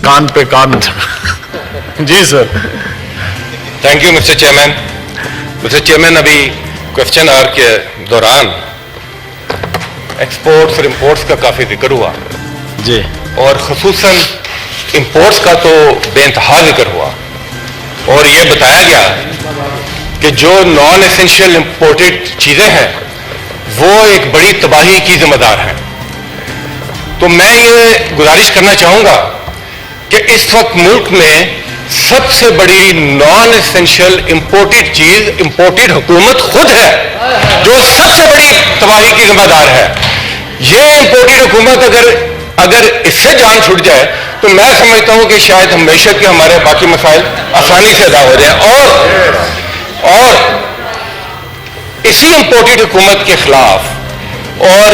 کان پہ کان. جی sir. Thank you mister chairman. Mister chairman, ابھی کوشچن آور کے دوران ایکسپورٹس اور امپورٹس کا کافی ذکر ہوا جی, اور خصوصاً امپورٹس کا تو بے انتہا ذکر ہوا, اور یہ بتایا گیا کہ جو نان ایسنشیل امپورٹڈ چیزیں ہیں وہ ایک بڑی تباہی کی ذمہ دار ہیں. تو میں یہ گزارش کرنا چاہوں گا کہ اس وقت ملک میں سب سے بڑی نان ایسنشیل امپورٹڈ چیز امپورٹڈ حکومت خود ہے, جو سب سے بڑی تباہی کی ذمہ دار ہے. یہ امپورٹڈ حکومت اگر اس سے جان چھوٹ جائے تو میں سمجھتا ہوں کہ شاید ہمیشہ کے ہمارے باقی مسائل آسانی سے ادا ہو جائیں. اور اسی امپورٹڈ حکومت کے خلاف اور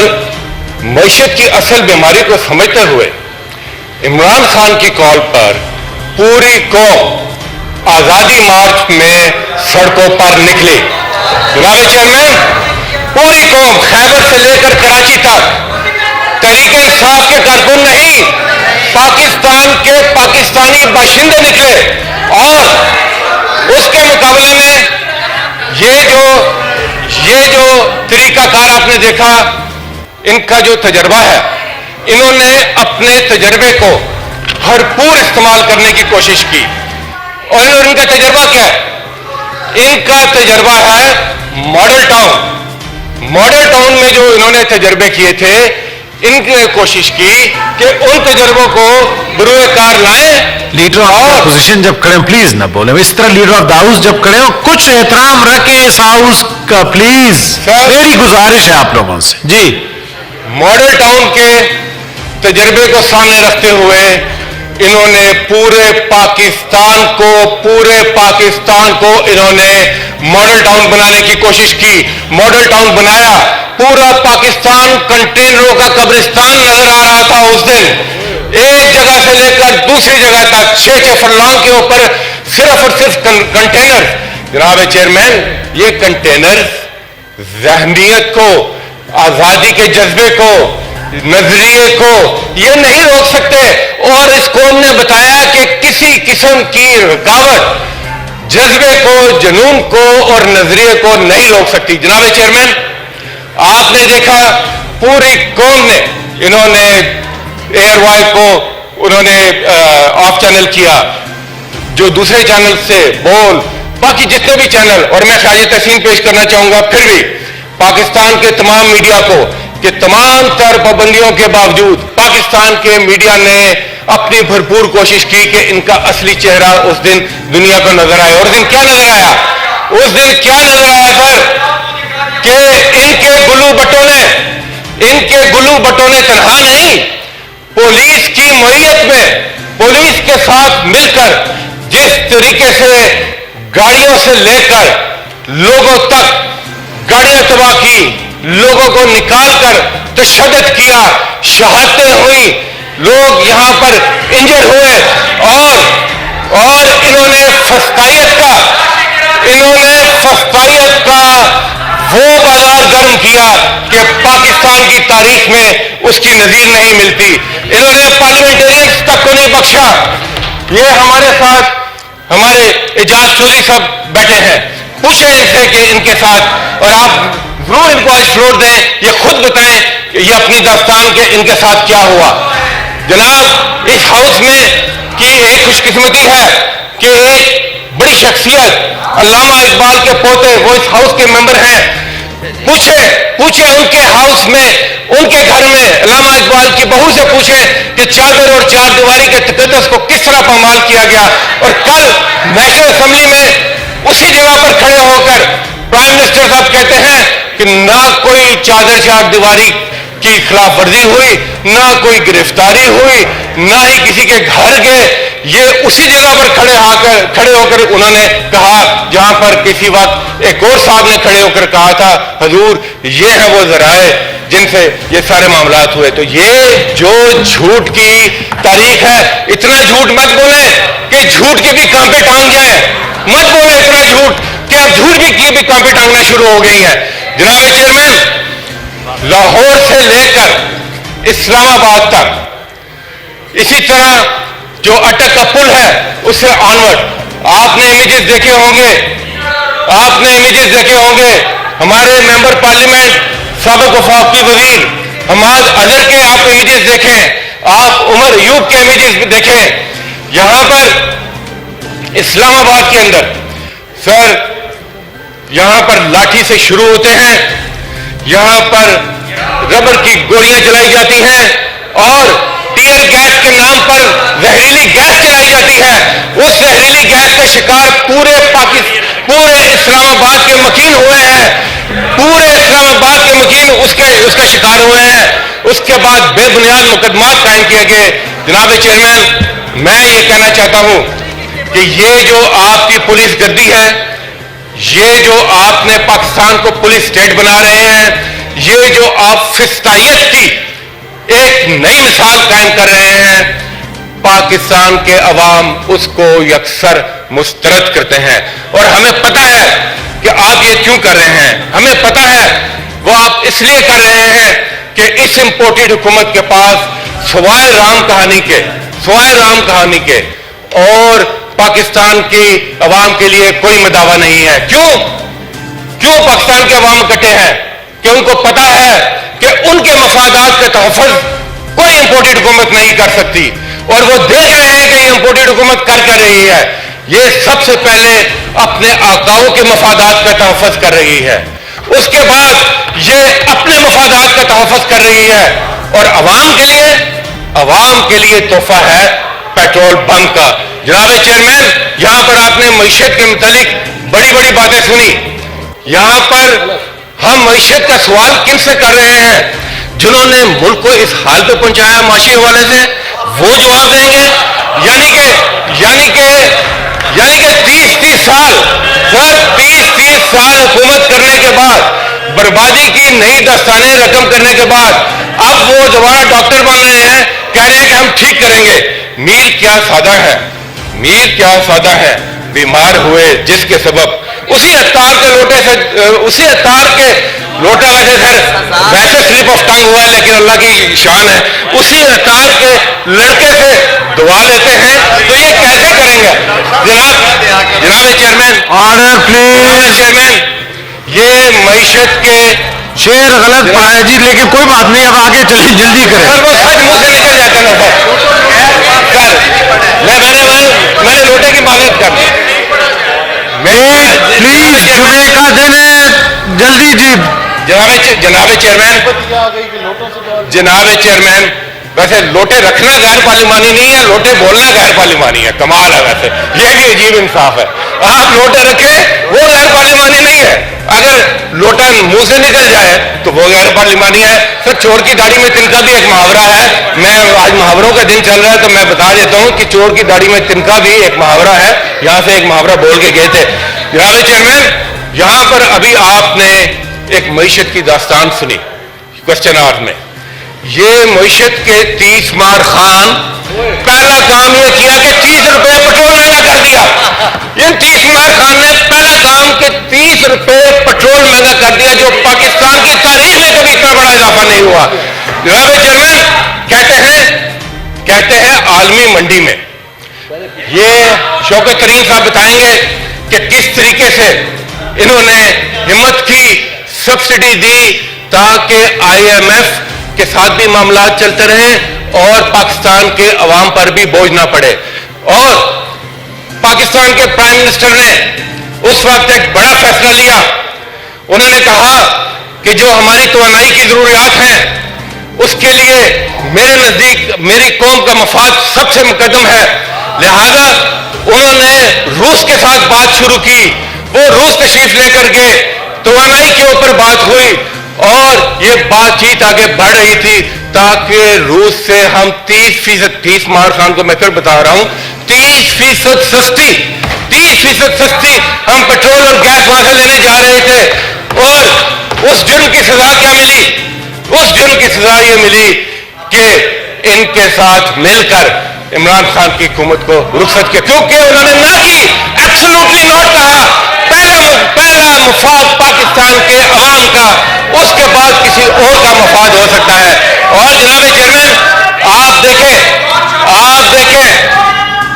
معیشت کی اصل بیماری کو سمجھتے ہوئے عمران خان کی کال پر پوری قوم آزادی مارچ میں سڑکوں پر نکلی. جناب چیئرمین, پوری قوم خیبر سے لے کر کراچی تک تحریک انصاف کے کارکن نہیں, پاکستان کے پاکستانی باشندے نکلے. اور اس کے مقابلے میں یہ جو طریقہ کار آپ نے دیکھا, ان کا جو تجربہ ہے, انہوں نے اپنے تجربے کو بھرپور استعمال کرنے کی کوشش کی. اور ان کا تجربہ کیا ہے؟ ان کا تجربہ ہے ماڈل ٹاؤن. ماڈل ٹاؤن میں جو انہوں نے تجربے کیے تھے, ان نے کوشش کی کہ ان تجربوں کو بروئے کار لائیں. لیڈر آف اپوزیشن جب کھڑے ہوں پلیز نہ بولیں اس طرح. لیڈر آف دا ہاؤس جب کھڑے ہوں کچھ احترام رکھیں اس ہاؤس کا پلیز, میری گزارش ہے آپ لوگوں سے. جی, ماڈل ٹاؤن کے تجربے کو سامنے رکھتے ہوئے انہوں نے پورے پاکستان کو انہوں نے ماڈل ٹاؤن بنانے کی کوشش کی. ماڈل ٹاؤن بنایا, پورا پاکستان کنٹینروں کا قبرستان نظر آ رہا تھا. اس دن ایک جگہ سے لے کر دوسری جگہ تک 6 فرلانگ کے اوپر صرف اور صرف کنٹینر. جناب چیئرمین, یہ کنٹینر ذہنیت کو, آزادی کے جذبے کو, نظریے کو یہ نہیں روک سکتے. اور اس قوم نے بتایا کہ کسی قسم کی رکاوٹ جذبے کو, جنون کو اور نظریے کو نہیں روک سکتی. جناب چیئرمین, آپ نے دیکھا پوری قوم نے, انہوں نے ایئر وائل کو انہوں نے آف چینل کیا, جو دوسرے چینل سے بول, باقی جتنے بھی چینل, اور میں خراج تحسین پیش کرنا چاہوں گا پھر بھی پاکستان کے تمام میڈیا کو کہ تمام تر پابندیوں کے باوجود پاکستان کے میڈیا نے اپنی بھرپور کوشش کی کہ ان کا اصلی چہرہ اس دن دنیا کو نظر آئے. اور اس دن کیا نظر آیا؟ اس دن کیا نظر آیا سر کہ ان کے گلو بٹونے تنہا نہیں, پولیس کی معیت میں, پولیس کے ساتھ مل کر جس طریقے سے گاڑیوں سے لے کر لوگوں تک گاڑیاں تباہ کی, لوگوں کو نکال کر تشدد کیا, شہادتیں ہوئی, لوگ یہاں پر انجر ہوئے, اور انہوں نے فسطائیت کا وہ بازار گرم کیا کہ پاکستان کی تاریخ میں اس کی نظیر نہیں ملتی. انہوں نے پارلیمنٹرینز تک کو نہیں بخشا. یہ ہمارے ساتھ ہمارے اعجاز چودھری صاحب بیٹھے ہیں, پوچھیں ان سے کہ ان کے ساتھ, اور آپ ضرور ان کو آج فلور دیں, یہ خود بتائیں کہ یہ اپنی داستان کے ان کے ساتھ کیا ہوا. جناب, اس ہاؤس میں کی ایک خوش قسمتی ہے کہ ایک بڑی شخصیت علامہ اقبال کے پوتے وہ اس ہاؤس کے ممبر ہیں. پوچھیں ان کے ہاؤس میں, ان کے گھر میں علامہ اقبال کی بہو سے پوچھیں کہ چادر اور چار دیواری کے تقدس کو کس طرح پامال کیا گیا. اور کل نیشنل اسمبلی میں اسی جگہ پر کھڑے ہو کر پرائم منسٹر صاحب کہتے ہیں کہ نہ کوئی چادر چار دیواری کی خلاف ورزی ہوئی, نہ کوئی گرفتاری ہوئی, نہ ہی کسی کے گھر گئے. یہ اسی جگہ پر کھڑے ہو کر انہوں نے کہا جہاں پر کسی وقت ایک اور صاحب نے کھڑے ہو کر کہا تھا حضور یہ ہے وہ ذرائع جن سے یہ سارے معاملات ہوئے. تو یہ جو جھوٹ کی تاریخ ہے, اتنا جھوٹ مت بولیں کہ جھوٹ کی بھی کانپیں ٹانگ جائیں. مت بولیں اتنا جھوٹ کہ اب جھوٹ کی بھی کانپیں ٹانگنا شروع ہو گئی ہیں. جناب چیئرمین, لاہور سے لے کر اسلام آباد تک, اسی طرح جو اٹک کا پل ہے اس سے آنورڈ آپ نے امیجز دیکھے ہوں گے ہمارے ممبر پارلیمنٹ سابق وفاقی وزیر حماد اظہر کے آپ امیجز دیکھیں، آپ عمر ایوب کے امیجز دیکھیں. یہاں پر اسلام آباد کے اندر سر یہاں پر لاٹھی سے شروع ہوتے ہیں، یہاں پر ربر کی گولیاں چلائی جاتی ہیں اور ٹیئر گیس کے نام پر زہریلی گیس چلائی جاتی ہے. اس زہریلی گیس کا شکار پورے اسلام آباد کے مکین ہوئے ہیں، پورے اسلام آباد کے مکین اس کا شکار ہوئے ہیں. اس کے بعد بے بنیاد مقدمات قائم کیے گئے. جناب چیئرمین، میں یہ کہنا چاہتا ہوں کہ یہ جو آپ کی پولیس گردی ہے، یہ جو آپ نے پاکستان کو پولیس اسٹیٹ بنا رہے ہیں، یہ جو آپ فسطائیت کی ایک نئی مثال قائم کر رہے ہیں، پاکستان کے عوام اس کو یکسر مسترد کرتے ہیں. اور ہمیں پتہ ہے کہ آپ یہ کیوں کر رہے ہیں، ہمیں پتہ ہے وہ آپ اس لیے کر رہے ہیں کہ اس امپورٹڈ حکومت کے پاس سوائے رام کہانی کے اور پاکستان کی عوام کے لیے کوئی مداوا نہیں ہے. کیوں پاکستان کے عوام کٹے ہیں؟ کہ ان کو پتا ہے کہ ان کے مفادات کا تحفظ کوئی امپورٹڈ حکومت نہیں کر سکتی، اور وہ دیکھ رہے ہیں کہ یہ امپورٹڈ حکومت کر رہی ہے. یہ سب سے پہلے اپنے آقاؤں کے مفادات کا تحفظ کر رہی ہے، اس کے بعد یہ اپنے مفادات کا تحفظ کر رہی ہے، اور عوام کے لیے تحفہ ہے پیٹرول بم کا. جناب چیئرمین، یہاں پر آپ نے معیشت کے متعلق بڑی بڑی باتیں سنی. یہاں پر ہم معیشت کا سوال کن سے کر رہے ہیں؟ جنہوں نے ملک کو اس حال پہ پہنچایا معاشی حوالے سے وہ جواب دیں گے. یعنی کہ 30 سال حکومت کرنے کے بعد، بربادی کی نئی داستانیں رقم کرنے کے بعد، اب وہ دوبارہ ڈاکٹر بن رہے ہیں، کہہ رہے ہیں کہ ہم ٹھیک کریں گے. میر کیا سادہ ہے، بیمار ہوئے جس کے سبب اسی عطار کے لوٹا ویسے سلپ آف ٹنگ ہوا ہے، لیکن اللہ کی شان ہے، اسی عطار کے لڑکے سے دعا لیتے ہیں. تو یہ کیسے کریں گے؟ جناب چیئرمین، آرڈر پلیز. چیئرمین، یہ معیشت کے شعر غلط پڑھا ہے جی، لیکن کوئی بات نہیں، اب آگے چلیں، جلدی کریں. سر وہ سچ منہ سے نکل جاتا ہے سر. میں نے لوٹے کی معذرت کر دی. پلیز، جمعے کا دن ہے، جلدی جی. جناب چیئرمین، ویسے لوٹے رکھنا غیر پارلیمانی نہیں ہے، لوٹے بولنا غیر پارلیمانی ہے. کمال ہے، ویسے یہ بھی عجیب انصاف ہے. آپ لوٹے رکھیں وہ غیر پارلیمانی نہیں ہے، اگر لوٹا منہ سے نکل جائے تو وہ غیر پارلیمانی ہے. سر، چور کی داڑھی میں تنکا بھی ایک محاورہ ہے. میں آج محاوروں کا دن چل رہا ہے تو میں بتا دیتا ہوں کہ چور کی داڑھی میں تنکا بھی ایک محاورہ ہے. یہاں سے ایک محاورہ بول کے گئے تھے. جناب چیئرمین، یہاں پر ابھی آپ نے ایک معیشت کی داستان سنی کوشچن آور میں. یہ معیشت کے 30 مار خان پہلا کام یہ کیا کہ 30 روپے پٹرول مہنگا کر دیا. ان 30 مار خان نے پہلا کام کہ 30 روپے پٹرول مہنگا کر دیا، جو پاکستان کی تاریخ میں کبھی اتنا بڑا اضافہ نہیں ہوا. جناب چیئرمین، کہتے ہیں عالمی منڈی میں، یہ شوکت ترین صاحب بتائیں گے کہ کس طریقے سے انہوں نے ہمت کی، سبسڈی دی تاکہ IMF کے ساتھ بھی معاملات چلتے رہیں اور پاکستان کے عوام پر بھی بوجھ نہ پڑے. اور پاکستان کے پرائم منسٹر نے اس وقت ایک بڑا فیصلہ لیا. انہوں نے کہا کہ جو ہماری توانائی کی ضروریات ہیں اس کے لیے میرے نزدیک میری قوم کا مفاد سب سے مقدم ہے. لہذا انہوں نے روس کے ساتھ بات شروع کی. وہ روس تشریف لے کر کے توانائی کے اوپر بات ہوئی اور یہ بات چیت آگے بڑھ رہی تھی تاکہ روس سے ہم 30% مار خان کو میں پھر بتا رہا ہوں 30% سستی ہم پیٹرول اور گیس وہاں سے لینے جا رہے تھے. اور اس جرم کی سزا کیا ملی؟ اس جرم کی سزا یہ ملی کہ ان کے ساتھ مل کر عمران خان کی حکومت کو رخصت کیا، کیونکہ انہوں نے نہ کی، ایبسولوٹلی ناٹ کہا. پہلا مفاد پاکستان کے عوام کا، اس کے بعد کسی اور کا مفاد ہو سکتا ہے. اور جناب چیئرمین، آپ دیکھیں